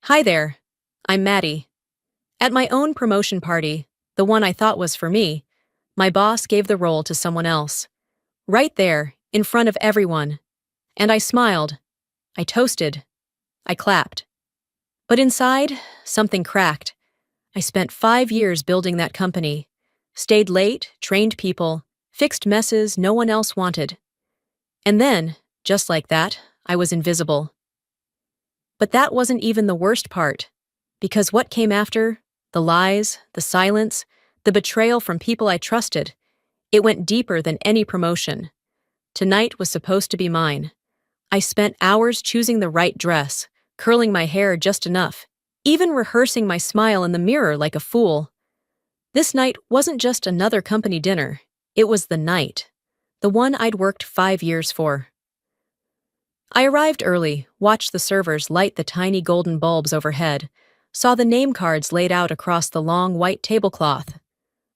Hi there. I'm Maddie. At my own promotion party, the one I thought was for me, my boss gave the role to someone else. Right there, in front of everyone. And I smiled. I toasted. I clapped. But inside, something cracked. I spent 5 years building that company. Stayed late, trained people, fixed messes no one else wanted. And then, just like that, I was invisible. But that wasn't even the worst part. Because what came after, the lies, the silence, the betrayal from people I trusted, it went deeper than any promotion. Tonight was supposed to be mine. I spent hours choosing the right dress, curling my hair just enough, even rehearsing my smile in the mirror like a fool. This night wasn't just another company dinner. It was the night. The one I'd worked 5 years for. I arrived early, watched the servers light the tiny golden bulbs overhead, saw the name cards laid out across the long white tablecloth.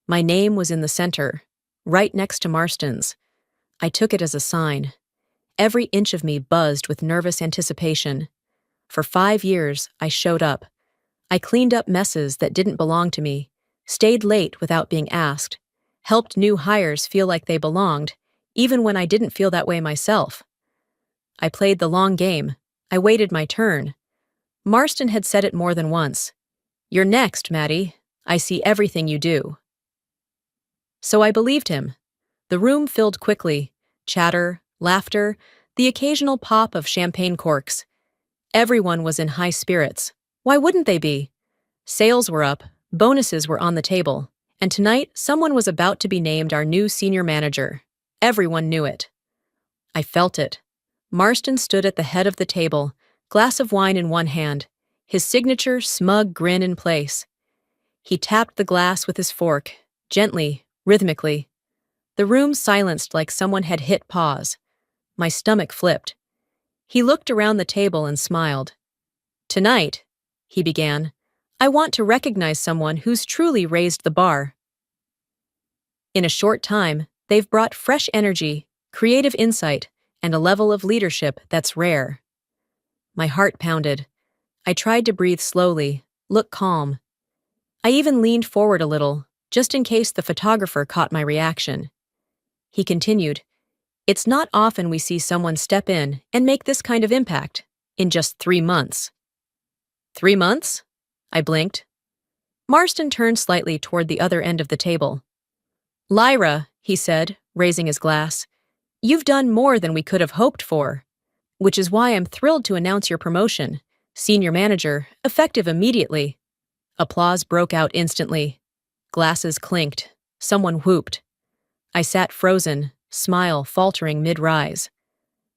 My name was in the center, right next to Marston's. I took it as a sign. Every inch of me buzzed with nervous anticipation. For 5 years, I showed up. I cleaned up messes that didn't belong to me, stayed late without being asked, helped new hires feel like they belonged, even when I didn't feel that way myself. I played the long game. I waited my turn. Marston had said it more than once. "You're next, Maddie. I see everything you do." So I believed him. The room filled quickly. Chatter, laughter, the occasional pop of champagne corks. Everyone was in high spirits. Why wouldn't they be? Sales were up, bonuses were on the table, and tonight someone was about to be named our new senior manager. Everyone knew it. I felt it. Marston stood at the head of the table, glass of wine in one hand, his signature smug grin in place. He tapped the glass with his fork, gently, rhythmically. The room silenced like someone had hit pause. My stomach flipped. He looked around the table and smiled. "Tonight," he began, "I want to recognize someone who's truly raised the bar. In a short time, they've brought fresh energy, creative insight, and a level of leadership that's rare." My heart pounded. I tried to breathe slowly, look calm. I even leaned forward a little, just in case the photographer caught my reaction. He continued, "It's not often we see someone step in and make this kind of impact, in just 3 months. 3 months? I blinked. Marston turned slightly toward the other end of the table. "Lyra," he said, raising his glass, "you've done more than we could have hoped for, which is why I'm thrilled to announce your promotion, senior manager, effective immediately." Applause broke out instantly. Glasses clinked. Someone whooped. I sat frozen, smile faltering mid-rise.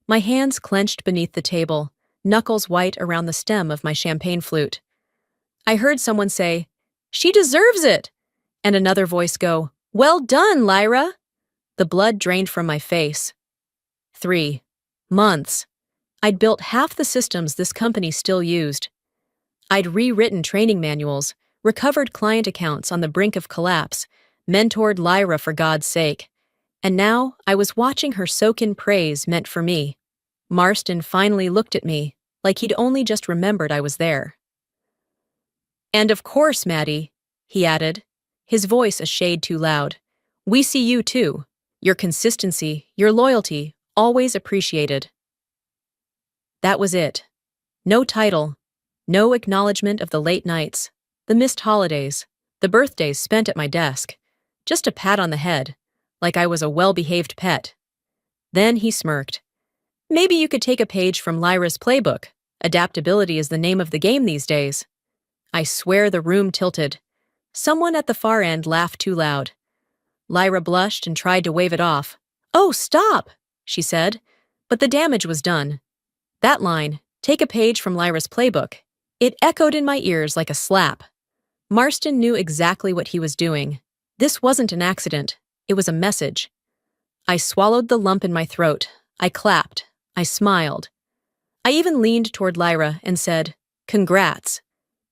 My hands clenched beneath the table, knuckles white around the stem of my champagne flute. I heard someone say, "She deserves it!" and another voice go, "Well done, Lyra!" The blood drained from my face. 3 months. I'd built half the systems this company still used. I'd rewritten training manuals, recovered client accounts on the brink of collapse, mentored Lyra for God's sake. And now I was watching her soak in praise meant for me. Marston finally looked at me, like he'd only just remembered I was there. "And of course, Maddie," he added, his voice a shade too loud, "we see you too. Your consistency, your loyalty, always appreciated." That was it. No title, no acknowledgement of the late nights, the missed holidays, the birthdays spent at my desk. Just a pat on the head, like I was a well-behaved pet. Then he smirked. "Maybe you could take a page from Lyra's playbook. Adaptability is the name of the game these days." I swear the room tilted. Someone at the far end laughed too loud. Lyra blushed and tried to wave it off. "Oh, stop," she said, but the damage was done. That line, "Take a page from Lyra's playbook," it echoed in my ears like a slap. Marston knew exactly what he was doing. This wasn't an accident. It was a message. I swallowed the lump in my throat. I clapped. I smiled. I even leaned toward Lyra and said, "Congrats."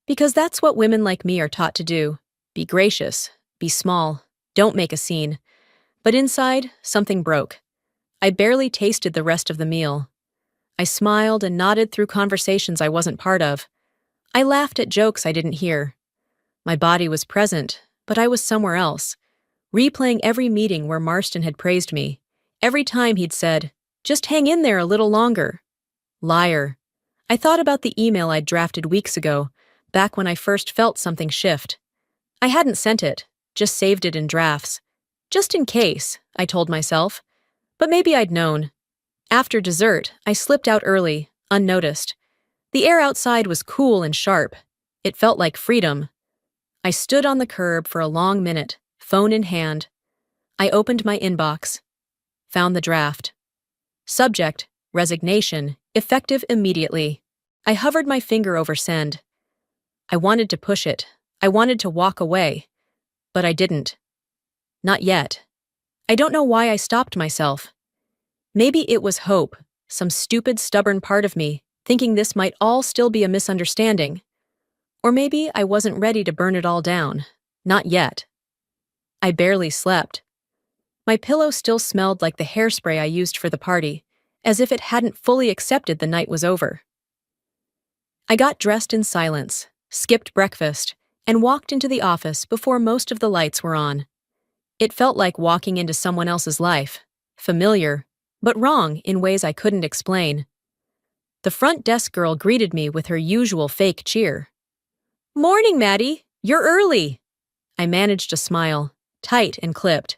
Because that's what women like me are taught to do. Be gracious. Be small. Don't make a scene. But inside, something broke. I barely tasted the rest of the meal. I smiled and nodded through conversations I wasn't part of. I laughed at jokes I didn't hear. My body was present, but I was somewhere else, replaying every meeting where Marston had praised me, every time he'd said, "Just hang in there a little longer." Liar. I thought about the email I'd drafted weeks ago, back when I first felt something shift. I hadn't sent it, just saved it in drafts. Just in case, I told myself. But maybe I'd known. After dessert, I slipped out early, unnoticed. The air outside was cool and sharp. It felt like freedom. I stood on the curb for a long minute, phone in hand. I opened my inbox. Found the draft. Subject, resignation, effective immediately. I hovered my finger over send. I wanted to push it. I wanted to walk away. But I didn't. Not yet. I don't know why I stopped myself. Maybe it was hope, some stupid, stubborn part of me, thinking this might all still be a misunderstanding. Or maybe I wasn't ready to burn it all down. Not yet. I barely slept. My pillow still smelled like the hairspray I used for the party, as if it hadn't fully accepted the night was over. I got dressed in silence, skipped breakfast, and walked into the office before most of the lights were on. It felt like walking into someone else's life, familiar, but wrong in ways I couldn't explain. The front desk girl greeted me with her usual fake cheer. "Morning, Maddie. You're early." I managed a smile, tight and clipped.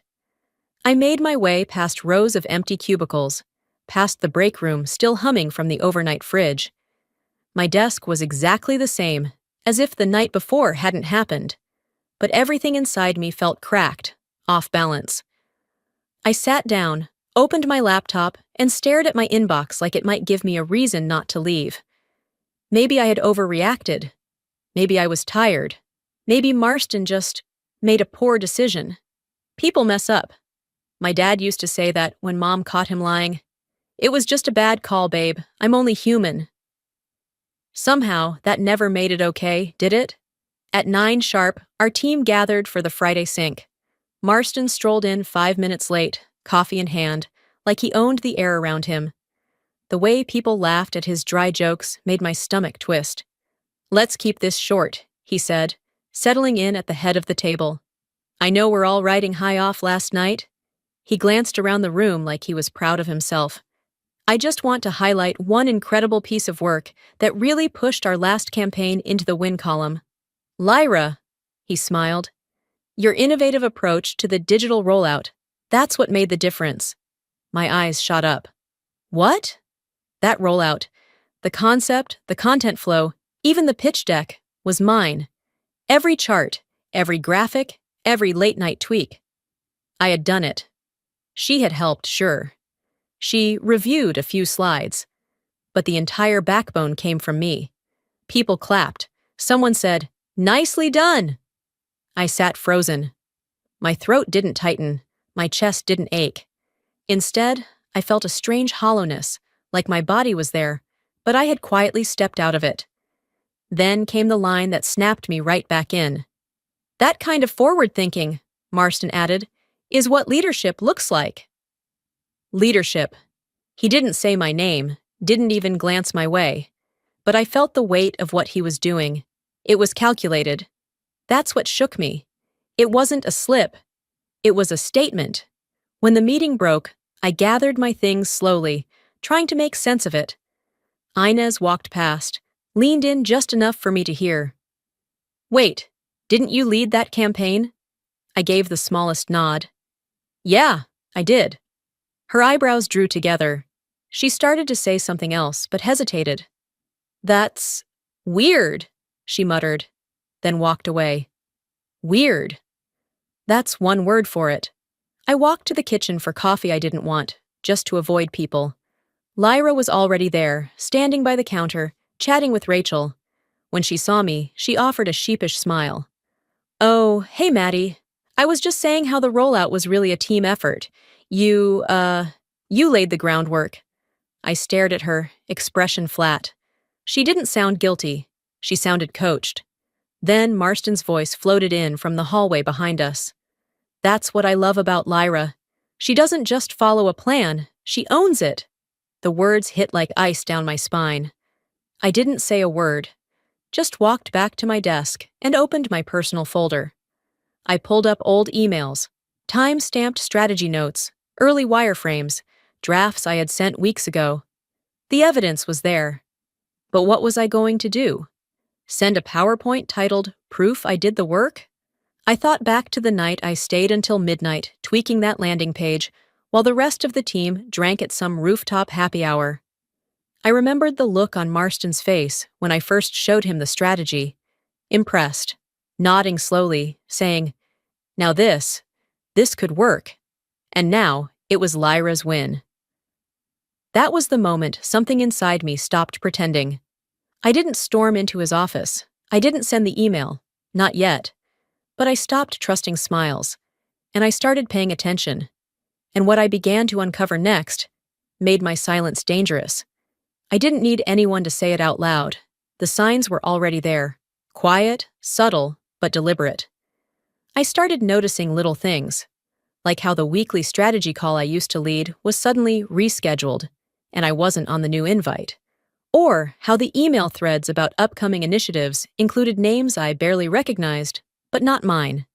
I made my way past rows of empty cubicles, past the break room still humming from the overnight fridge. My desk was exactly the same, as if the night before hadn't happened, but everything inside me felt cracked, off balance. I sat down, opened my laptop, and stared at my inbox like it might give me a reason not to leave. Maybe I had overreacted. Maybe I was tired. Maybe Marston just made a poor decision. People mess up. My dad used to say that when Mom caught him lying. "It was just a bad call, babe. I'm only human." Somehow, that never made it okay, did it? At 9 sharp, our team gathered for the Friday sync. Marston strolled in 5 minutes late, coffee in hand, like he owned the air around him. The way people laughed at his dry jokes made my stomach twist. "Let's keep this short," he said, settling in at the head of the table. "I know we're all riding high off last night." He glanced around the room like he was proud of himself. "I just want to highlight one incredible piece of work that really pushed our last campaign into the win column. Lyra," he smiled. "Your innovative approach to the digital rollout, that's what made the difference." My eyes shot up. "What?" "That rollout, the concept, the content flow, even the pitch deck, was mine. Every chart, every graphic, every late-night tweak. I had done it. She had helped, sure. She reviewed a few slides. But the entire backbone came from me. People clapped. Someone said, "Nicely done." I sat frozen. My throat didn't tighten. My chest didn't ache. Instead, I felt a strange hollowness, like my body was there, but I had quietly stepped out of it. Then came the line that snapped me right back in. "That kind of forward thinking," Marston added, "is what leadership looks like." Leadership. He didn't say my name, didn't even glance my way. But I felt the weight of what he was doing. It was calculated. That's what shook me. It wasn't a slip. It was a statement. When the meeting broke, I gathered my things slowly, trying to make sense of it. Inez walked past, leaned in just enough for me to hear. "Wait, didn't you lead that campaign?" I gave the smallest nod. "Yeah, I did." Her eyebrows drew together. She started to say something else, but hesitated. "That's weird," she muttered, then walked away. Weird. That's one word for it. I walked to the kitchen for coffee I didn't want, just to avoid people. Lyra was already there, standing by the counter, chatting with Rachel. When she saw me, she offered a sheepish smile. "Oh, hey, Maddie. I was just saying how the rollout was really a team effort. You laid the groundwork." I stared at her, expression flat. She didn't sound guilty. She sounded coached. Then Marston's voice floated in from the hallway behind us. "That's what I love about Lyra. She doesn't just follow a plan, she owns it." The words hit like ice down my spine. I didn't say a word. just walked back to my desk and opened my personal folder. I pulled up old emails, time-stamped strategy notes, early wireframes, drafts I had sent weeks ago. The evidence was there. But what was I going to do? Send a PowerPoint titled, "Proof I Did the Work"? I thought back to the night I stayed until midnight tweaking that landing page while the rest of the team drank at some rooftop happy hour. I remembered the look on Marston's face when I first showed him the strategy. Impressed, nodding slowly, saying, "Now this could work." And now it was Lyra's win. That was the moment something inside me stopped pretending. I didn't storm into his office. I didn't send the email. Not yet. But I stopped trusting smiles, and I started paying attention. And what I began to uncover next made my silence dangerous. I didn't need anyone to say it out loud. The signs were already there. Quiet, subtle, but deliberate. I started noticing little things, like how the weekly strategy call I used to lead was suddenly rescheduled, and I wasn't on the new invite. Or how the email threads about upcoming initiatives included names I barely recognized, but not mine.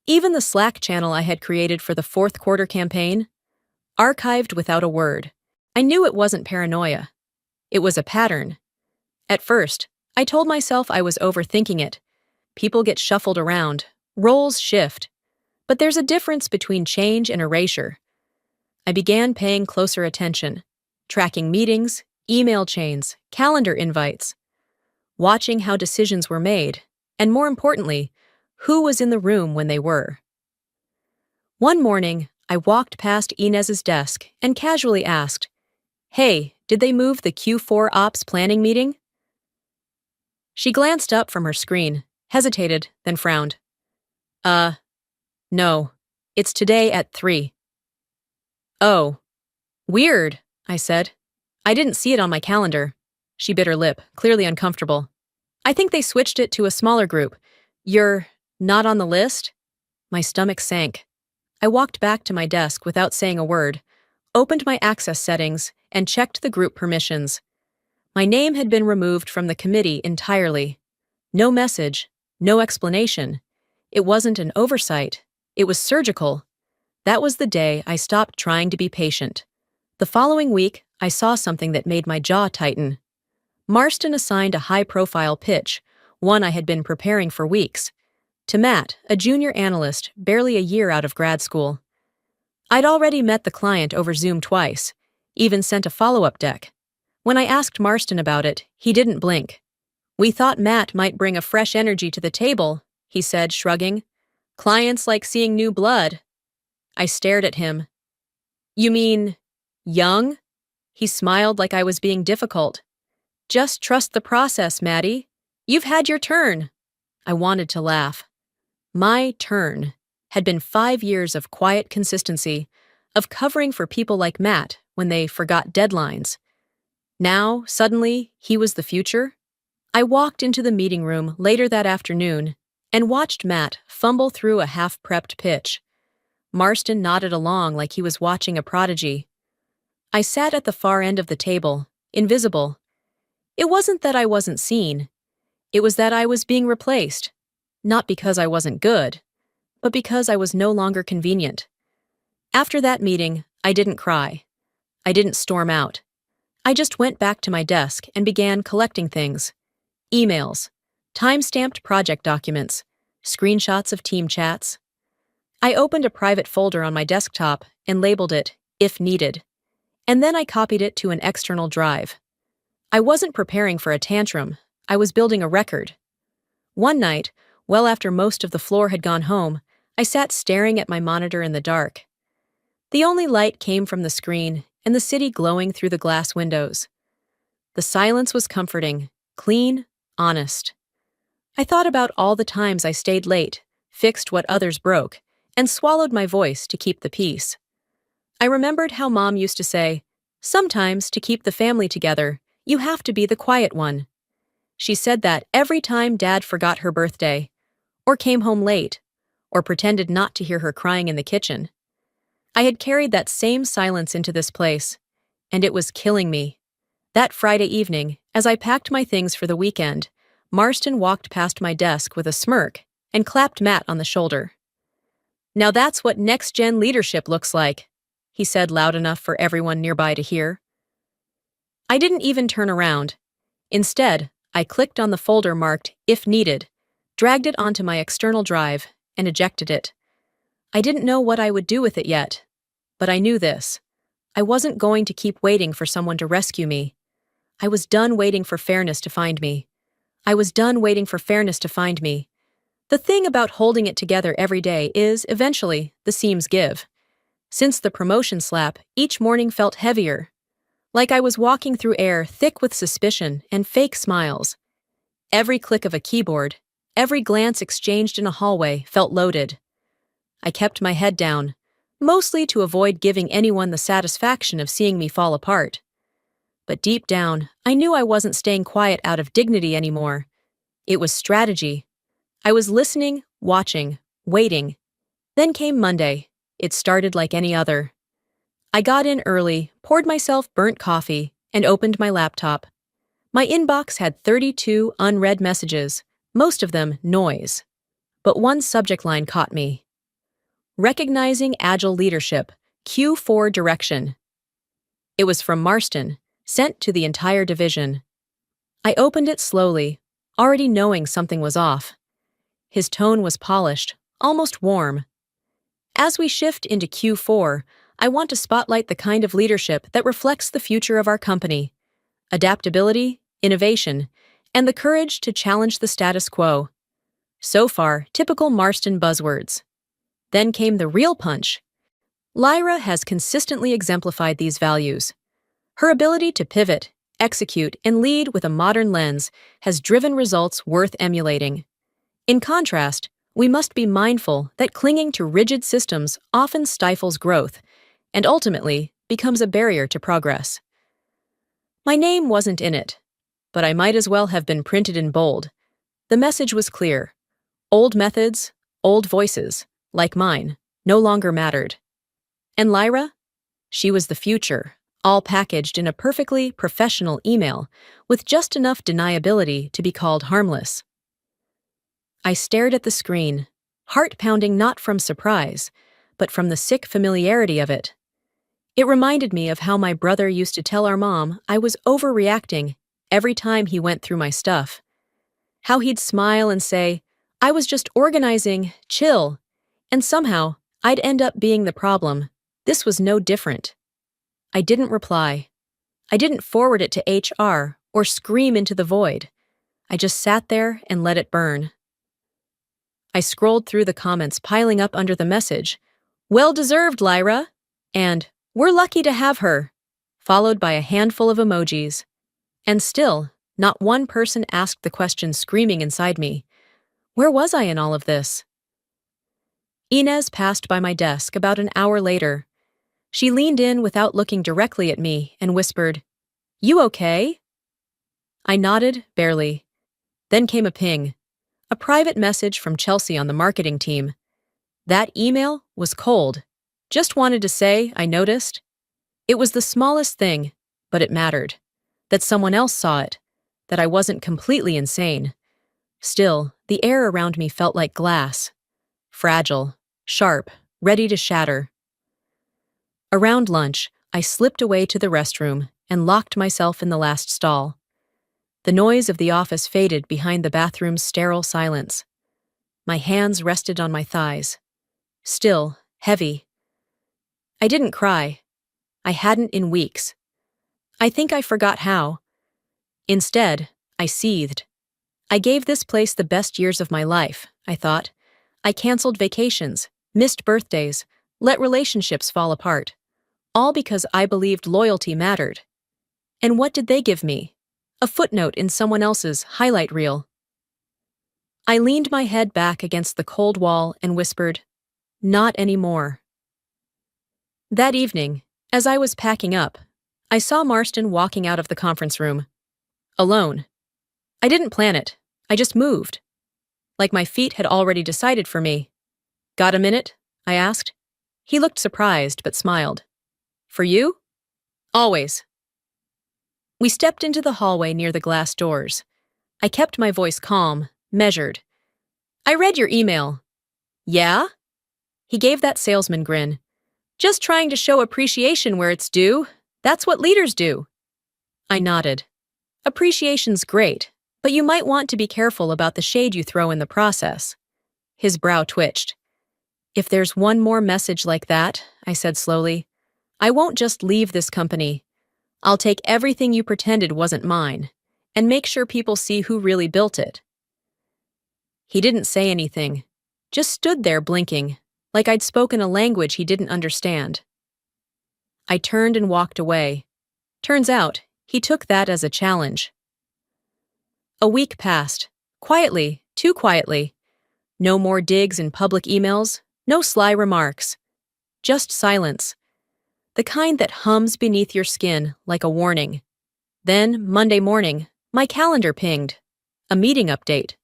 Even the Slack channel I had created for the fourth quarter campaign, archived without a word. I knew it wasn't paranoia. It was a pattern. At first, I told myself I was overthinking it. People get shuffled around, roles shift. But there's a difference between change and erasure. I began paying closer attention, tracking meetings, email chains, calendar invites, watching how decisions were made, and more importantly, who was in the room when they were. One morning, I walked past Inez's desk and casually asked, "Hey, did they move the Q4 Ops planning meeting?" She glanced up from her screen, hesitated, then frowned. No. It's today at 3. Oh. Weird, I said. I didn't see it on my calendar. She bit her lip, clearly uncomfortable. I think they switched it to a smaller group. You're not on the list? My stomach sank. I walked back to my desk without saying a word, opened my access settings, and checked the group permissions. My name had been removed from the committee entirely. No message, no explanation. It wasn't an oversight. It was surgical. That was the day I stopped trying to be patient. The following week, I saw something that made my jaw tighten. Marston assigned a high-profile pitch, one I had been preparing for weeks, to Matt, a junior analyst barely a year out of grad school. I'd already met the client over Zoom twice, even sent a follow-up deck. When I asked Marston about it, he didn't blink. "We thought Matt might bring a fresh energy to the table," he said, shrugging. "Clients like seeing new blood." I stared at him. "You mean young?" He smiled like I was being difficult. "Just trust the process, Maddie. You've had your turn." I wanted to laugh. My turn had been 5 years of quiet consistency, of covering for people like Matt when they forgot deadlines. Now, suddenly, he was the future. I walked into the meeting room later that afternoon and watched Matt fumble through a half-prepped pitch. Marston nodded along like he was watching a prodigy. I sat at the far end of the table, invisible. It wasn't that I wasn't seen. It was that I was being replaced. Not because I wasn't good, but because I was no longer convenient. After that meeting, I didn't cry. I didn't storm out. I just went back to my desk and began collecting things. Emails, time-stamped project documents, screenshots of team chats. I opened a private folder on my desktop and labeled it, "If Needed," and then I copied it to an external drive. I wasn't preparing for a tantrum. I was building a record. One night, well after most of the floor had gone home, I sat staring at my monitor in the dark. The only light came from the screen and the city glowing through the glass windows. The silence was comforting, clean, honest. I thought about all the times I stayed late, fixed what others broke, and swallowed my voice to keep the peace. I remembered how Mom used to say, "Sometimes, to keep the family together, you have to be the quiet one." She said that every time Dad forgot her birthday, or came home late, or pretended not to hear her crying in the kitchen. I had carried that same silence into this place, and it was killing me. That Friday evening, as I packed my things for the weekend, Marston walked past my desk with a smirk and clapped Matt on the shoulder. "Now that's what next-gen leadership looks like," he said loud enough for everyone nearby to hear. I didn't even turn around. Instead, I clicked on the folder marked "If Needed," dragged it onto my external drive, and ejected it. I didn't know what I would do with it yet, but I knew this. I wasn't going to keep waiting for someone to rescue me. I was done waiting for fairness to find me. I was done waiting for fairness to find me. The thing about holding it together every day is, eventually, the seams give. Since the promotion slap, each morning felt heavier, like I was walking through air thick with suspicion and fake smiles. Every click of a keyboard, every glance exchanged in a hallway felt loaded. I kept my head down, mostly to avoid giving anyone the satisfaction of seeing me fall apart. But deep down, I knew I wasn't staying quiet out of dignity anymore. It was strategy. I was listening, watching, waiting. Then came Monday. It started like any other. I got in early, poured myself burnt coffee, and opened my laptop. My inbox had 32 unread messages, most of them noise. But one subject line caught me. Recognizing Agile Leadership, Q4 Direction. It was from Marston, sent to the entire division. I opened it slowly, already knowing something was off. His tone was polished, almost warm. As we shift into Q4, I want to spotlight the kind of leadership that reflects the future of our company: adaptability, innovation, and the courage to challenge the status quo. So far, typical Marston buzzwords. Then came the real punch. Lyra has consistently exemplified these values. Her ability to pivot, execute, and lead with a modern lens has driven results worth emulating. In contrast, we must be mindful that clinging to rigid systems often stifles growth and ultimately becomes a barrier to progress. My name wasn't in it, but I might as well have been printed in bold. The message was clear. Old methods, old voices, like mine, no longer mattered. And Lyra? She was the future, all packaged in a perfectly professional email with just enough deniability to be called harmless. I stared at the screen, heart pounding not from surprise, but from the sick familiarity of it. It reminded me of how my brother used to tell our mom I was overreacting every time he went through my stuff. How he'd smile and say, "I was just organizing, chill," and somehow I'd end up being the problem. This was no different. I didn't reply. I didn't forward it to HR or scream into the void. I just sat there and let it burn. I scrolled through the comments piling up under the message, "Well deserved, Lyra," and "We're lucky to have her," followed by a handful of emojis. And still, not one person asked the question screaming inside me. Where was I in all of this? Inez passed by my desk about an hour later. She leaned in without looking directly at me and whispered, "You okay?" I nodded, barely. Then came a ping. A private message from Chelsea on the marketing team. That email was cold. Just wanted to say I noticed. It was the smallest thing, but it mattered. That someone else saw it. That I wasn't completely insane. Still, the air around me felt like glass. Fragile, sharp, ready to shatter. Around lunch, I slipped away to the restroom and locked myself in the last stall. The noise of the office faded behind the bathroom's sterile silence. My hands rested on my thighs. Still, heavy. I didn't cry. I hadn't in weeks. I think I forgot how. Instead, I seethed. I gave this place the best years of my life, I thought. I canceled vacations, missed birthdays, let relationships fall apart. All because I believed loyalty mattered. And what did they give me? A footnote in someone else's highlight reel. I leaned my head back against the cold wall and whispered, "Not anymore." That evening, as I was packing up, I saw Marston walking out of the conference room. Alone. I didn't plan it. I just moved. Like my feet had already decided for me. "Got a minute?" I asked. He looked surprised but smiled. "For you?" "Always." We stepped into the hallway near the glass doors. I kept my voice calm, measured. I read your email. Yeah? He gave that salesman grin. Just trying to show appreciation where it's due. That's what leaders do. I nodded. Appreciation's great, but you might want to be careful about the shade you throw in the process. His brow twitched. If there's one more message like that, I said slowly, I won't just leave this company. I'll take everything you pretended wasn't mine, and make sure people see who really built it. He didn't say anything, just stood there blinking, like I'd spoken a language he didn't understand. I turned and walked away. Turns out, he took that as a challenge. A week passed, quietly, too quietly. No more digs in public emails, no sly remarks. Just silence. The kind that hums beneath your skin like a warning. Then, Monday morning, my calendar pinged. A meeting update.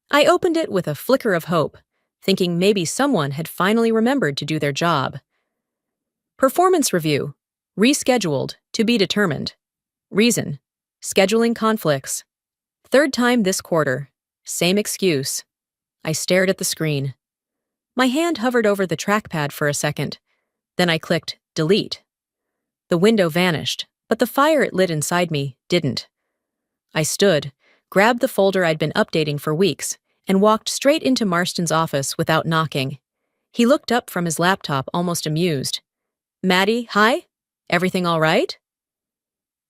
I opened it with a flicker of hope, thinking maybe someone had finally remembered to do their job. Performance review. Rescheduled, to be determined. Reason. Scheduling conflicts. Third time this quarter. Same excuse. I stared at the screen. My hand hovered over the trackpad for a second. Then I clicked delete. The window vanished, but the fire it lit inside me didn't. I stood, grabbed the folder I'd been updating for weeks, and walked straight into Marston's office without knocking. He looked up from his laptop almost amused. Maddie, hi? Everything all right?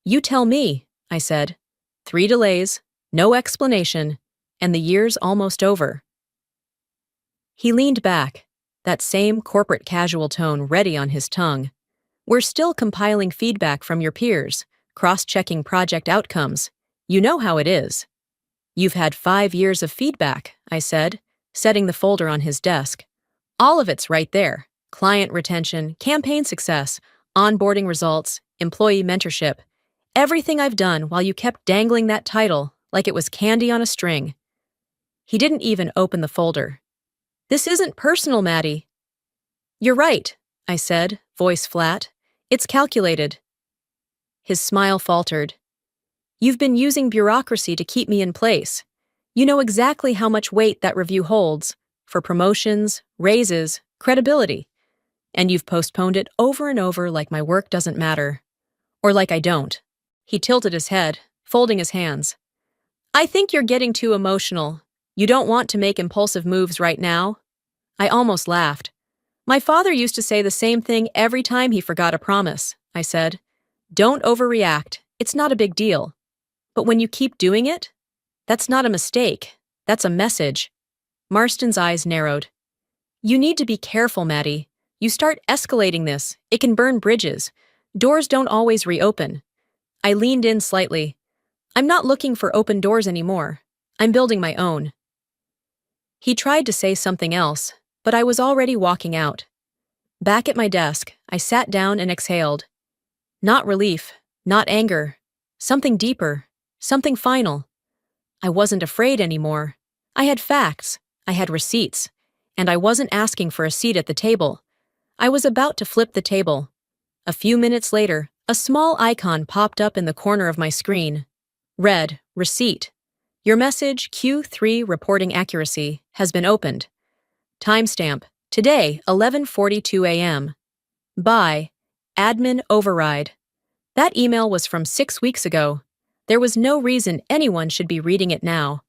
You tell me, I said. 3 delays, no explanation, and the year's almost over. He leaned back, that same corporate casual tone ready on his tongue. We're still compiling feedback from your peers, cross-checking project outcomes. You know how it is. You've had 5 years of feedback, I said, setting the folder on his desk. All of it's right there. Client retention, campaign success, onboarding results, employee mentorship. Everything I've done while you kept dangling that title like it was candy on a string. He didn't even open the folder. This isn't personal, Maddie. You're right, I said, voice flat. It's calculated. His smile faltered. You've been using bureaucracy to keep me in place. You know exactly how much weight that review holds for promotions, raises, credibility. And you've postponed it over and over like my work doesn't matter. Or like I don't. He tilted his head, folding his hands. I think you're getting too emotional. You don't want to make impulsive moves right now. I almost laughed. My father used to say the same thing every time he forgot a promise, I said. Don't overreact. It's not a big deal. But when you keep doing it, that's not a mistake. That's a message. Marston's eyes narrowed. You need to be careful, Maddie. You start escalating this, it can burn bridges. Doors don't always reopen. I leaned in slightly. I'm not looking for open doors anymore. I'm building my own. He tried to say something else, but I was already walking out. Back at my desk, I sat down and exhaled. Not relief, not anger. Something deeper, something final. I wasn't afraid anymore. I had facts, I had receipts, and I wasn't asking for a seat at the table. I was about to flip the table. A few minutes later, a small icon popped up in the corner of my screen. Read, receipt. Your message, Q3 reporting accuracy, has been opened. Timestamp, today, 11:42 a.m. By Admin Override. That email was from 6 weeks ago. There was no reason anyone should be reading it now.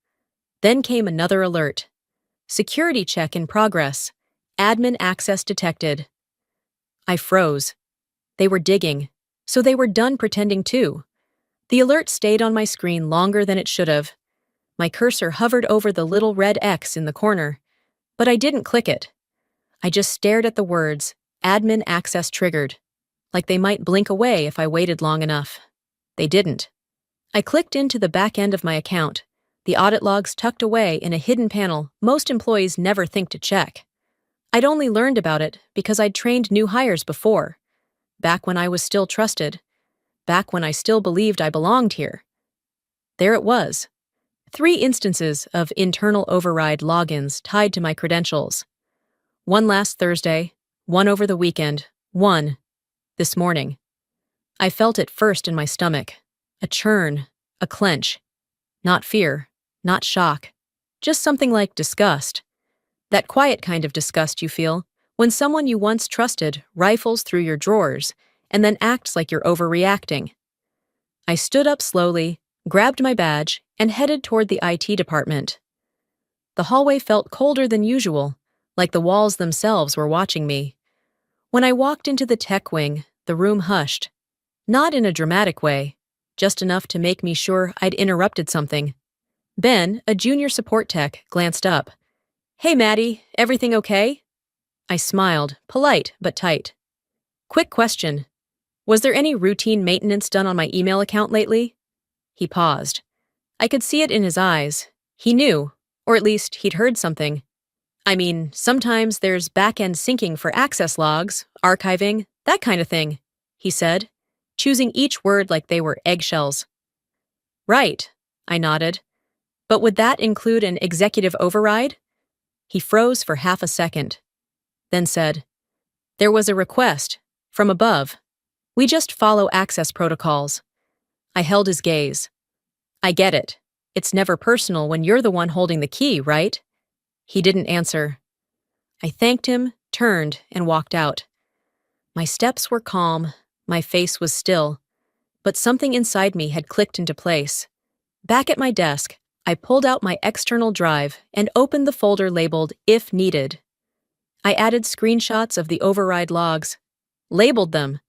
Then came another alert. Security check in progress. Admin access detected. I froze. They were digging, so they were done pretending too. The alert stayed on my screen longer than it should have. My cursor hovered over the little red X in the corner, but I didn't click it. I just stared at the words, admin access triggered, like they might blink away if I waited long enough. They didn't. I clicked into the back end of my account, the audit logs tucked away in a hidden panel most employees never think to check. I'd only learned about it because I'd trained new hires before, back when I was still trusted, back when I still believed I belonged here. There it was. 3 instances of internal override logins tied to my credentials. One last Thursday, one over the weekend, one this morning. I felt it first in my stomach, a churn, a clench. Not fear, not shock. Just something like disgust. That quiet kind of disgust you feel when someone you once trusted rifles through your drawers and then acts like you're overreacting. I stood up slowly, grabbed my badge, and headed toward the IT department. The hallway felt colder than usual, like the walls themselves were watching me. When I walked into the tech wing, the room hushed. Not in a dramatic way, just enough to make me sure I'd interrupted something. Ben, a junior support tech, glanced up. "Hey, Maddie, everything okay?" I smiled, polite but tight. "Quick question. Was there any routine maintenance done on my email account lately?" He paused. I could see it in his eyes. He knew, or at least he'd heard something. I mean, sometimes there's back-end syncing for access logs, archiving, that kind of thing, he said, choosing each word like they were eggshells. Right, I nodded. But would that include an executive override? He froze for half a second, then said, "There was a request, from above. We just follow access protocols." I held his gaze. "I get it. It's never personal when you're the one holding the key, right?" He didn't answer. I thanked him, turned, and walked out. My steps were calm, my face was still, but something inside me had clicked into place. Back at my desk, I pulled out my external drive and opened the folder labeled "If Needed." I added screenshots of the override logs, labeled them,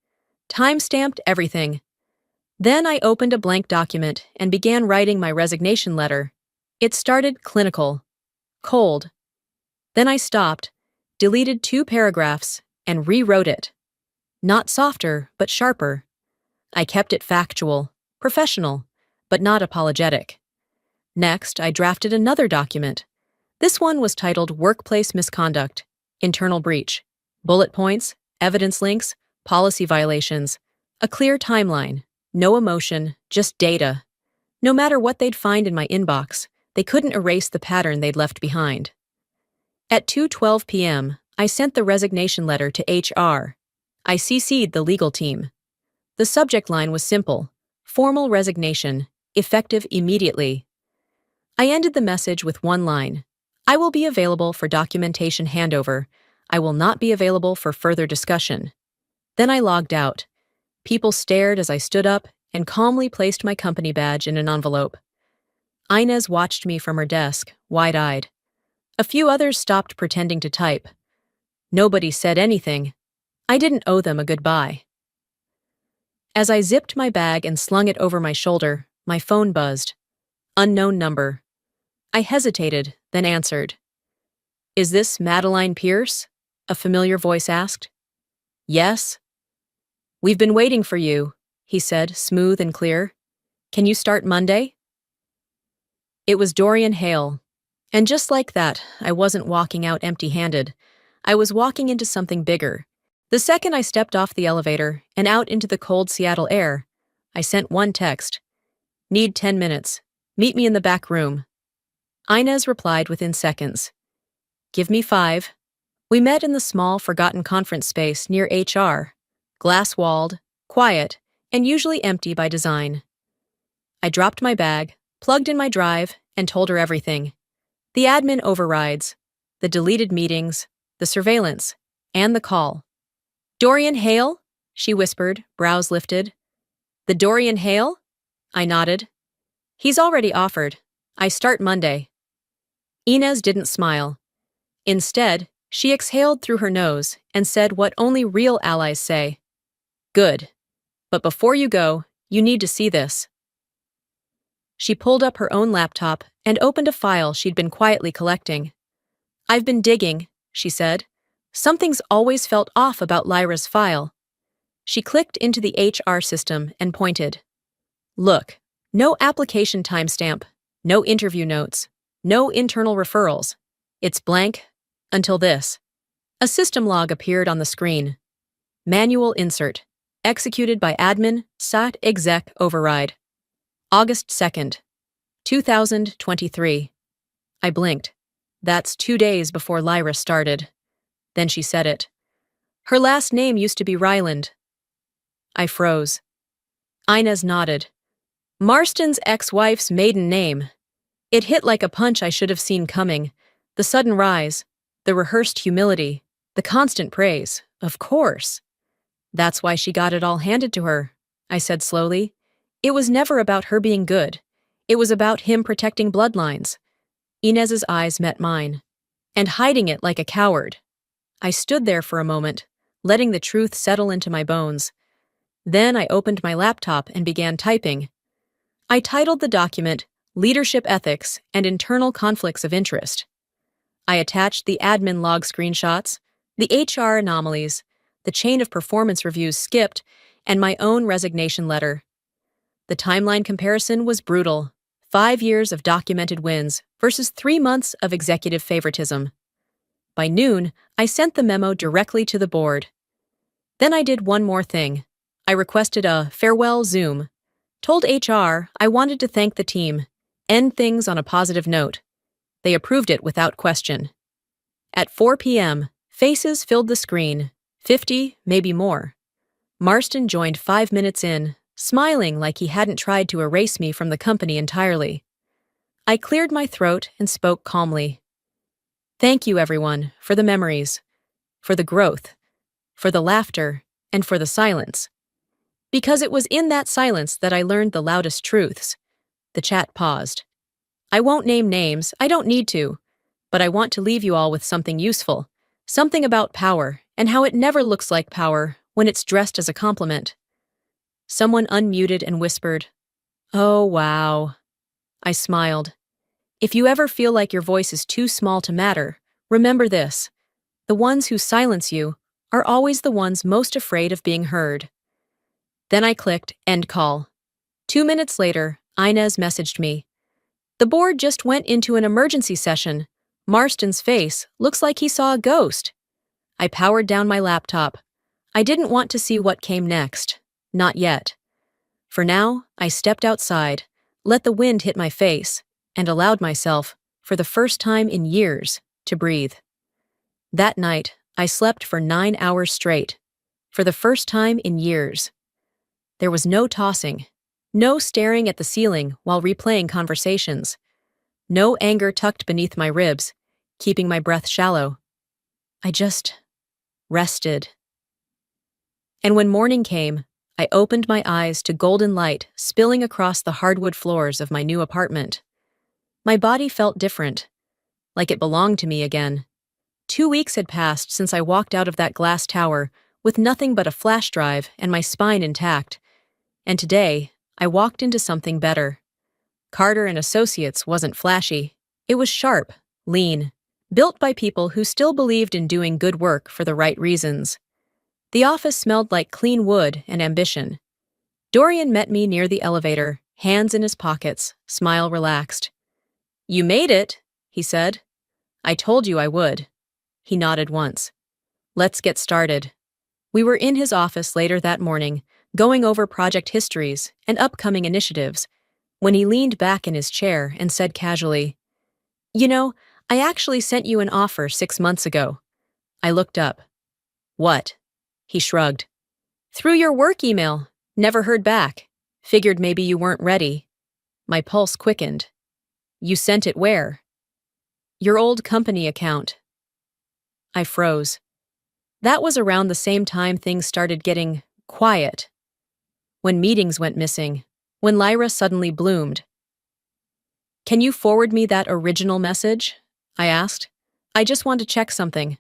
time-stamped everything. Then I opened a blank document and began writing my resignation letter. It started clinical, cold. Then I stopped, deleted 2 paragraphs, and rewrote it. Not softer, but sharper. I kept it factual, professional, but not apologetic. Next, I drafted another document. This one was titled Workplace Misconduct, Internal Breach, bullet points, evidence links, policy violations, a clear timeline, no emotion, just data. No matter what they'd find in my inbox, they couldn't erase the pattern they'd left behind. At 2:12 p.m., I sent the resignation letter to HR. I CC'd the legal team. The subject line was simple: formal resignation, effective immediately. I ended the message with one line: "I will be available for documentation handover. I will not be available for further discussion." Then I logged out. People stared as I stood up and calmly placed my company badge in an envelope. Inez watched me from her desk, wide-eyed. A few others stopped pretending to type. Nobody said anything. I didn't owe them a goodbye. As I zipped my bag and slung it over my shoulder, my phone buzzed. Unknown number. I hesitated, then answered. "Is this Madeline Pierce?" a familiar voice asked. "Yes." "We've been waiting for you," he said, smooth and clear. "Can you start Monday?" It was Dorian Hale. And just like that, I wasn't walking out empty-handed. I was walking into something bigger. The second I stepped off the elevator and out into the cold Seattle air, I sent one text. "Need 10 minutes. Meet me in the back room." Inez replied within seconds. "Give me 5. We met in the small, forgotten conference space near HR. Glass-walled, quiet, and usually empty by design. I dropped my bag, plugged in my drive, and told her everything. The admin overrides, the deleted meetings, the surveillance, and the call. "Dorian Hale?" she whispered, brows lifted. "The Dorian Hale?" I nodded. "He's already offered. I start Monday." Inez didn't smile. Instead, she exhaled through her nose and said what only real allies say. "Good. But before you go, you need to see this." She pulled up her own laptop and opened a file she'd been quietly collecting. "I've been digging," she said. "Something's always felt off about Lyra's file." She clicked into the HR system and pointed. "Look, no application timestamp, no interview notes, no internal referrals. It's blank until this." A system log appeared on the screen. Manual insert. Executed by admin, sat exec override. August 2nd, 2023. I blinked. That's 2 days before Lyra started. Then she said it. "Her last name used to be Ryland." I froze. Inez nodded. Marston's ex-wife's maiden name. It hit like a punch I should have seen coming. The sudden rise, the rehearsed humility, the constant praise. Of course. That's why she got it all handed to her, I said slowly. It was never about her being good. It was about him protecting bloodlines. Inez's eyes met mine. And hiding it like a coward. I stood there for a moment, letting the truth settle into my bones. Then I opened my laptop and began typing. I titled the document, Leadership Ethics and Internal Conflicts of Interest. I attached the admin log screenshots, the HR anomalies, the chain of performance reviews skipped, and my own resignation letter. The timeline comparison was brutal. 5 years of documented wins versus 3 months of executive favoritism. By noon, I sent the memo directly to the board. Then I did one more thing. I requested a farewell Zoom. Told HR I wanted to thank the team, end things on a positive note. They approved it without question. At 4 p.m., faces filled the screen, 50, maybe more. Marston joined 5 minutes in, smiling like he hadn't tried to erase me from the company entirely. I cleared my throat and spoke calmly. Thank you, everyone, for the memories, for the growth, for the laughter, and for the silence. Because it was in that silence that I learned the loudest truths. The chat paused. I won't name names, I don't need to, but I want to leave you all with something useful, something about power, and how it never looks like power when it's dressed as a compliment. Someone unmuted and whispered, "Oh, wow." I smiled. If you ever feel like your voice is too small to matter, remember this. The ones who silence you are always the ones most afraid of being heard. Then I clicked End Call. 2 minutes later, Inez messaged me. The board just went into an emergency session. Marston's face looks like he saw a ghost. I powered down my laptop. I didn't want to see what came next. Not yet. For now, I stepped outside, let the wind hit my face, and allowed myself, for the first time in years, to breathe. That night, I slept for 9 hours straight. For the first time in years. There was no tossing, no staring at the ceiling while replaying conversations, no anger tucked beneath my ribs, keeping my breath shallow. I just rested. And when morning came, I opened my eyes to golden light spilling across the hardwood floors of my new apartment. My body felt different, like it belonged to me again. 2 weeks had passed since I walked out of that glass tower with nothing but a flash drive and my spine intact. And today, I walked into something better. Carter and Associates wasn't flashy. It was sharp, lean, built by people who still believed in doing good work for the right reasons. The office smelled like clean wood and ambition. Dorian met me near the elevator, hands in his pockets, smile relaxed. "You made it," he said. "I told you I would." He nodded once. "Let's get started." We were in his office later that morning, going over project histories and upcoming initiatives, when he leaned back in his chair and said casually, "You know, I actually sent you an offer 6 months ago." I looked up. "What?" He shrugged. "Through your work email. Never heard back. Figured maybe you weren't ready." My pulse quickened. "You sent it where?" "Your old company account." I froze. That was around the same time things started getting quiet. When meetings went missing, when Lyra suddenly bloomed. "Can you forward me that original message?" I asked. "I just want to check something."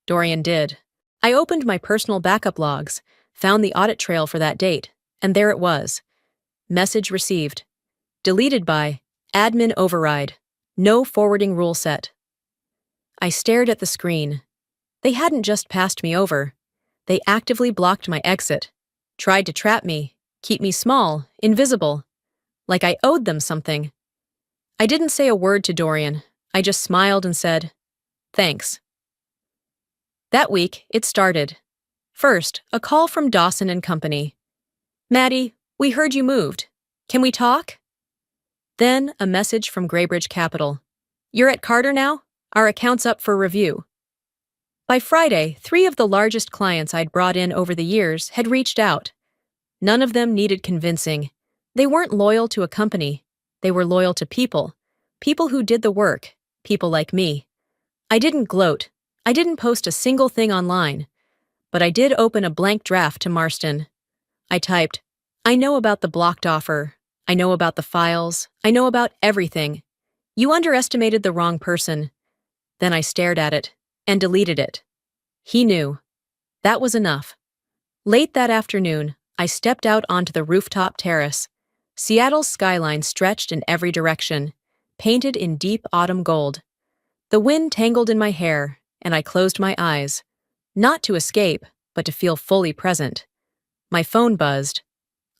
Dorian did. I opened my personal backup logs, found the audit trail for that date, and there it was. Message received. Deleted by admin override. No forwarding rule set. I stared at the screen. They hadn't just passed me over. They actively blocked my exit, tried to trap me, keep me small, invisible, like I owed them something. I didn't say a word to Dorian. I just smiled and said, "Thanks." That week, it started. First, a call from Dawson and Company. "Maddie, we heard you moved. Can we talk?" Then, a message from Graybridge Capital. "You're at Carter now? Our account's up for review." By Friday, 3 of the largest clients I'd brought in over the years had reached out. None of them needed convincing. They weren't loyal to a company. They were loyal to people. People who did the work. People like me. I didn't gloat. I didn't post a single thing online. But I did open a blank draft to Marston. I typed, "I know about the blocked offer. I know about the files. I know about everything. You underestimated the wrong person." Then I stared at it and deleted it. He knew. That was enough. Late that afternoon, I stepped out onto the rooftop terrace. Seattle's skyline stretched in every direction, painted in deep autumn gold. The wind tangled in my hair, and I closed my eyes, not to escape, but to feel fully present. My phone buzzed.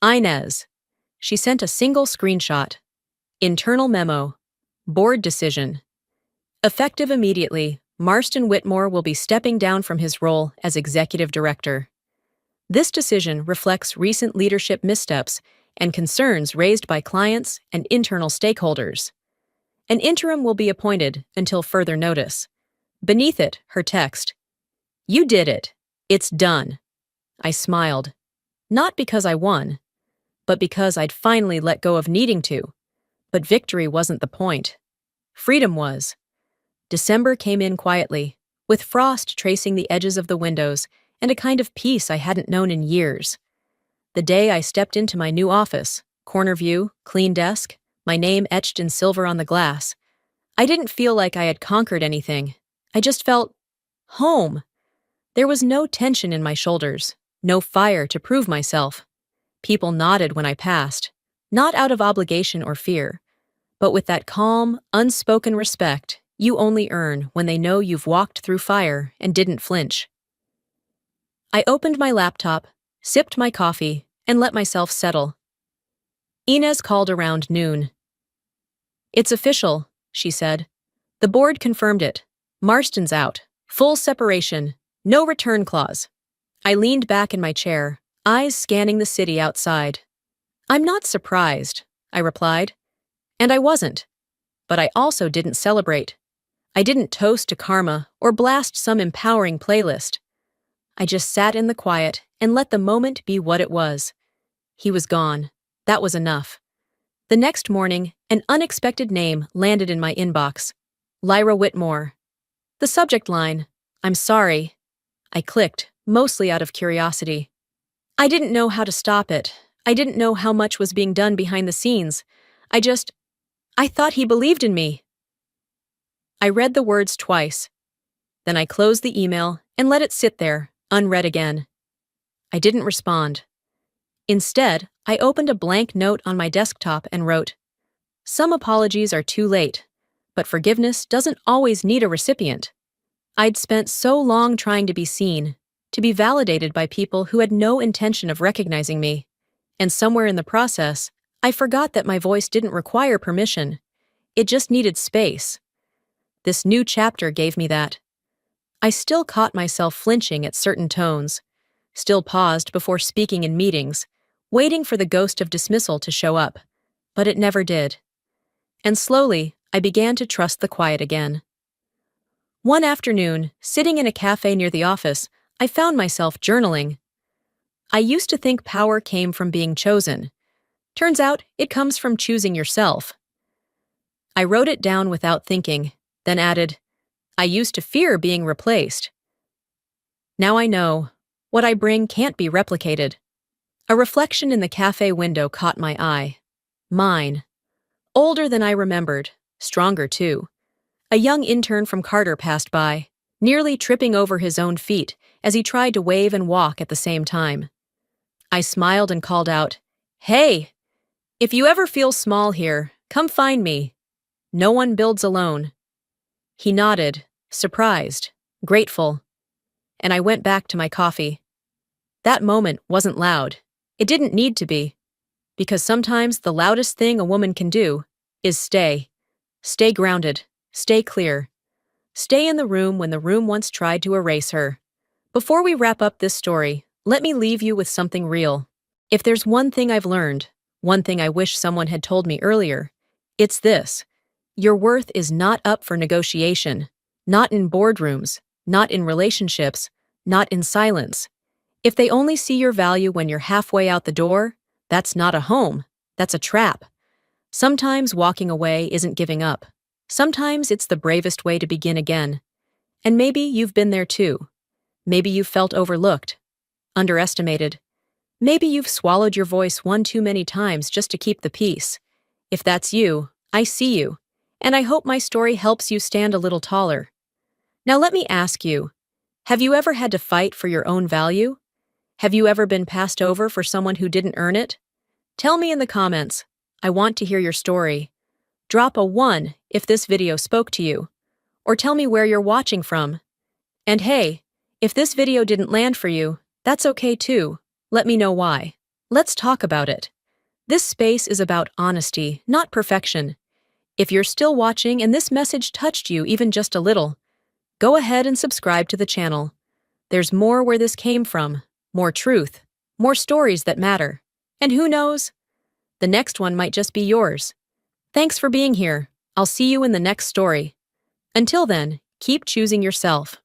Inez. She sent a single screenshot. Internal memo. Board decision. Effective immediately, Marston Whitmore will be stepping down from his role as executive director. This decision reflects recent leadership missteps and concerns raised by clients and internal stakeholders. An interim will be appointed until further notice. Beneath it, her text. You did it. It's done. I smiled. Not because I won, but because I'd finally let go of needing to. But victory wasn't the point. Freedom was. December came in quietly, with frost tracing the edges of the windows and a kind of peace I hadn't known in years. The day I stepped into my new office, corner view, clean desk, my name etched in silver on the glass, I didn't feel like I had conquered anything. I just felt home. There was no tension in my shoulders, no fire to prove myself. People nodded when I passed, not out of obligation or fear, but with that calm, unspoken respect you only earn when they know you've walked through fire and didn't flinch. I opened my laptop, sipped my coffee, and let myself settle. Inez called around noon. It's official, she said. The board confirmed it. Marston's out. Full separation. No return clause. I leaned back in my chair, eyes scanning the city outside. I'm not surprised, I replied. And I wasn't. But I also didn't celebrate. I didn't toast to karma or blast some empowering playlist. I just sat in the quiet and let the moment be what it was. He was gone. That was enough. The next morning, an unexpected name landed in my inbox. Lyra Whitmore. The subject line, I'm sorry. I clicked, mostly out of curiosity. I didn't know how to stop it. I didn't know how much was being done behind the scenes. I thought he believed in me. I read the words twice. Then I closed the email and let it sit there, unread again. I didn't respond. Instead, I opened a blank note on my desktop and wrote, Some apologies are too late, but forgiveness doesn't always need a recipient. I'd spent so long trying to be seen, to be validated by people who had no intention of recognizing me, and somewhere in the process, I forgot that my voice didn't require permission. It just needed space. This new chapter gave me that. I still caught myself flinching at certain tones, still paused before speaking in meetings, waiting for the ghost of dismissal to show up, but it never did. And slowly, I began to trust the quiet again. One afternoon, sitting in a cafe near the office, I found myself journaling. I used to think power came from being chosen. Turns out, it comes from choosing yourself. I wrote it down without thinking, then added, I used to fear being replaced. Now I know, what I bring can't be replicated. A reflection in the cafe window caught my eye. Mine. Older than I remembered, stronger too. A young intern from Carter passed by, nearly tripping over his own feet as he tried to wave and walk at the same time. I smiled and called out, Hey! If you ever feel small here, come find me. No one builds alone. He nodded, surprised, grateful, and I went back to my coffee. That moment wasn't loud. It didn't need to be, because sometimes the loudest thing a woman can do is stay. Stay grounded, stay clear. Stay in the room when the room once tried to erase her. Before we wrap up this story, let me leave you with something real. If there's one thing I've learned, one thing I wish someone had told me earlier, it's this. Your worth is not up for negotiation, not in boardrooms, not in relationships, not in silence. If they only see your value when you're halfway out the door, that's not a home, That's a trap. Sometimes walking away isn't giving up. Sometimes it's the bravest way to begin again. And maybe you've been there too. Maybe you've felt overlooked, underestimated. Maybe you've swallowed your voice one too many times just to keep the peace. If that's you, I see you. And I hope my story helps you stand a little taller. Now let me ask you, have you ever had to fight for your own value? Have you ever been passed over for someone who didn't earn it? Tell me in the comments. I want to hear your story. Drop a 1 if this video spoke to you. Or tell me where you're watching from. And hey, if this video didn't land for you, that's okay too. Let me know why. Let's talk about it. This space is about honesty, not perfection. If you're still watching and this message touched you even just a little, go ahead and subscribe to the channel. There's more where this came from, more truth, more stories that matter. And who knows? The next one might just be yours. Thanks for being here. I'll see you in the next story. Until then, keep choosing yourself.